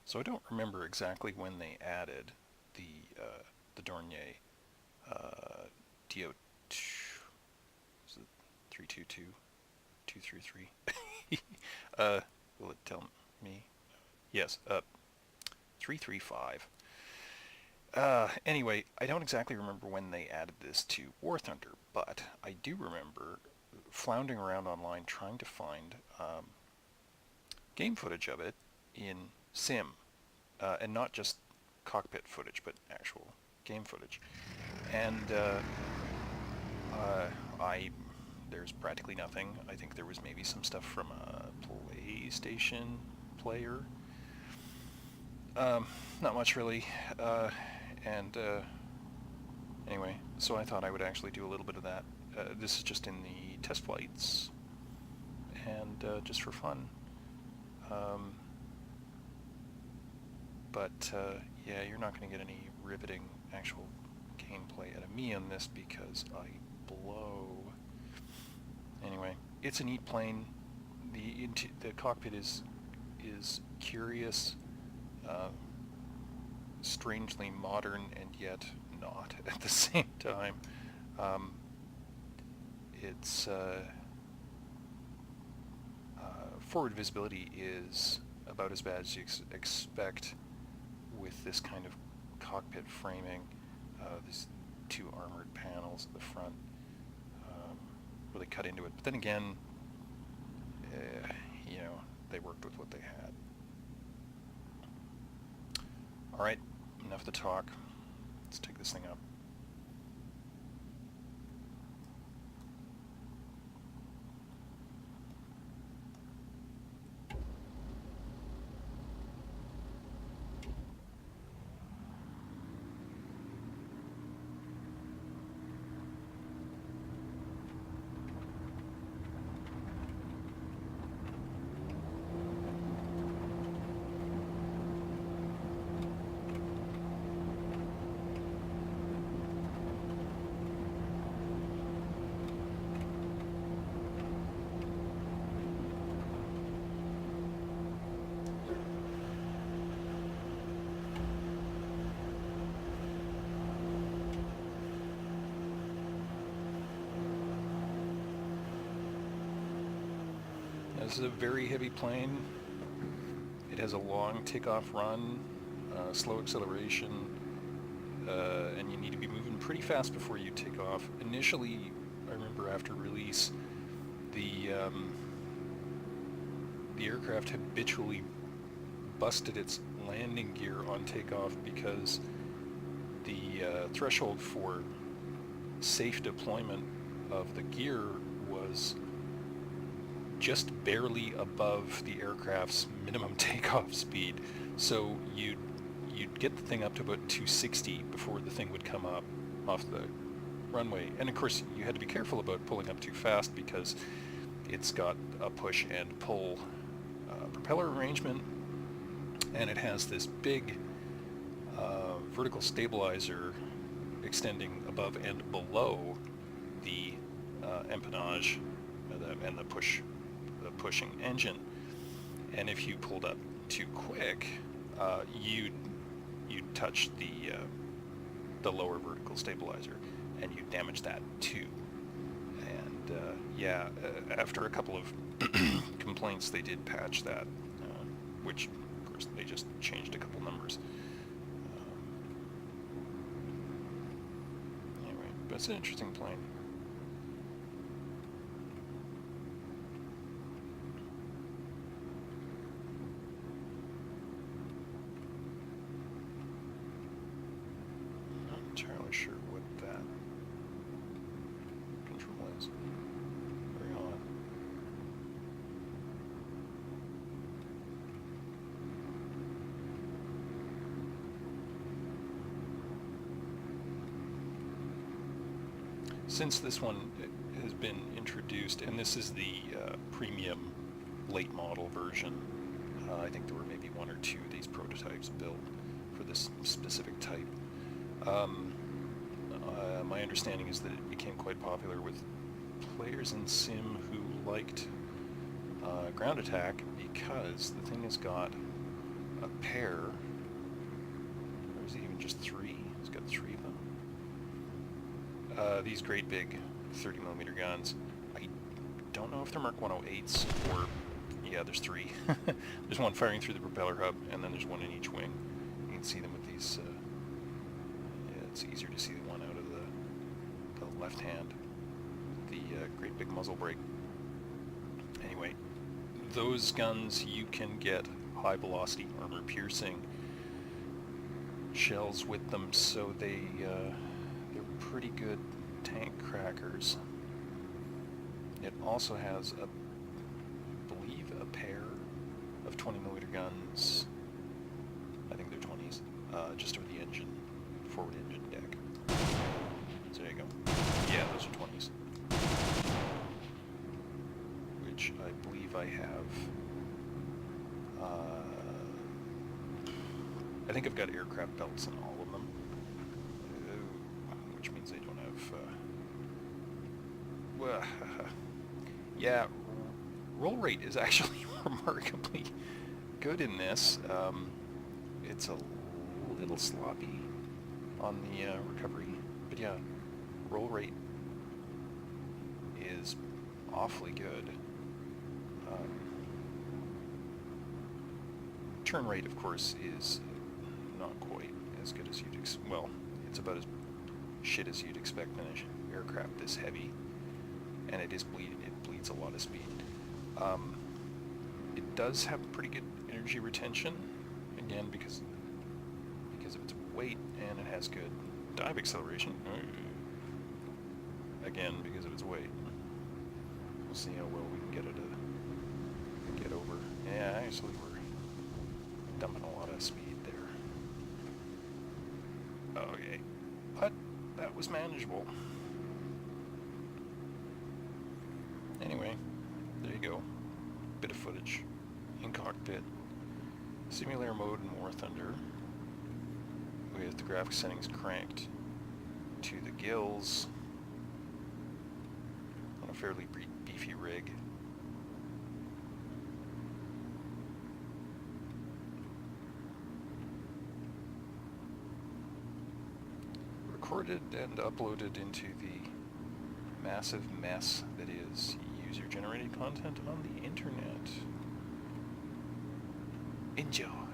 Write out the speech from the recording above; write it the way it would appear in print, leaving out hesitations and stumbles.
So I don't remember exactly when they added the Dornier DO. Is it 322 233? Will it tell me? Yes, 335. Anyway, I don't exactly remember when they added this to War Thunder, but I do remember floundering around online trying to find game footage of it in Sim, and not just cockpit footage, but actual game footage. And uh, I there's practically nothing. I think there was maybe some stuff from a PlayStation player. Not much really. And Anyway, so I thought I would actually do a little bit of that. This is just in the test flights and just for fun. Um, but yeah, you're not going to get any riveting actual gameplay out of me on this because I blow. Anyway, it's a neat plane. The cockpit is curious, uh, strangely modern, and yet not at the same time. Um, it's forward visibility is about as bad as you expect with this kind of cockpit framing. These two armored panels at the front really cut into it. But then again, uh, you know, they worked with what they had. All right, enough of the talk. Let's take this thing up. This is a very heavy plane. It has a long takeoff run, slow acceleration, and you need to be moving pretty fast before you take off. Initially, I remember after release, the um, the aircraft habitually busted its landing gear on takeoff because the threshold for safe deployment of the gear was just barely above the aircraft's minimum takeoff speed. So you'd get the thing up to about 260 before the thing would come up off the runway. And of course, you had to be careful about pulling up too fast because it's got a push and pull propeller arrangement, and it has this big vertical stabilizer extending above and below the empennage and the pushing engine. And if you pulled up too quick, you'd touch the lower vertical stabilizer, and you'd damage that too. And yeah, after a couple of complaints, they did patch that, which of course they just changed a couple numbers. Anyway, but it's an interesting plane. Not entirely sure what that control is. Very odd. Since this one has been introduced, and this is the premium late model version, I think there were maybe one or two of these prototypes built for this specific type. My understanding is that it became quite popular with players in Sim who liked ground attack because the thing has got a pair, or is it even just 3? It's got 3 of them. These great big 30mm guns. I don't know if they're Mark 108s or, yeah, there's 3. There's one firing through the propeller hub, and then there's one in each wing. You can see them with these, yeah, it's easier to see the one out of the left hand, the great big muzzle brake. Anyway, those guns, you can get high velocity armor piercing shells with them, so they're pretty good tank crackers. It also has, I believe, a pair of 20mm guns. I think they're 20s, just over the engine, forward engine deck. So there you go. Yeah, those are 20s. Which I believe I have. I think I've got aircraft belts in all of them, which means I don't have. Well, yeah, roll rate is actually remarkably good in this. It's a little sloppy on the recovery, but yeah, roll rate is awfully good. Turn rate, of course, is not quite as good as you'd well, it's about as shit as you'd expect in an aircraft this heavy, and it is bleeding. It bleeds a lot of speed. It does have pretty good energy retention, again because of its weight, and it has good dive acceleration, again because of its weight. We'll see how well we can get it to get over. Yeah, actually we're dumping a lot of speed there. Okay, but that was manageable. Anyway, there you go. Bit of footage in cockpit. Simulator mode in War Thunder with the graphics settings cranked to the gills on a fairly beefy rig. Recorded and uploaded into the massive mess that is user-generated content on the internet. Enjoy.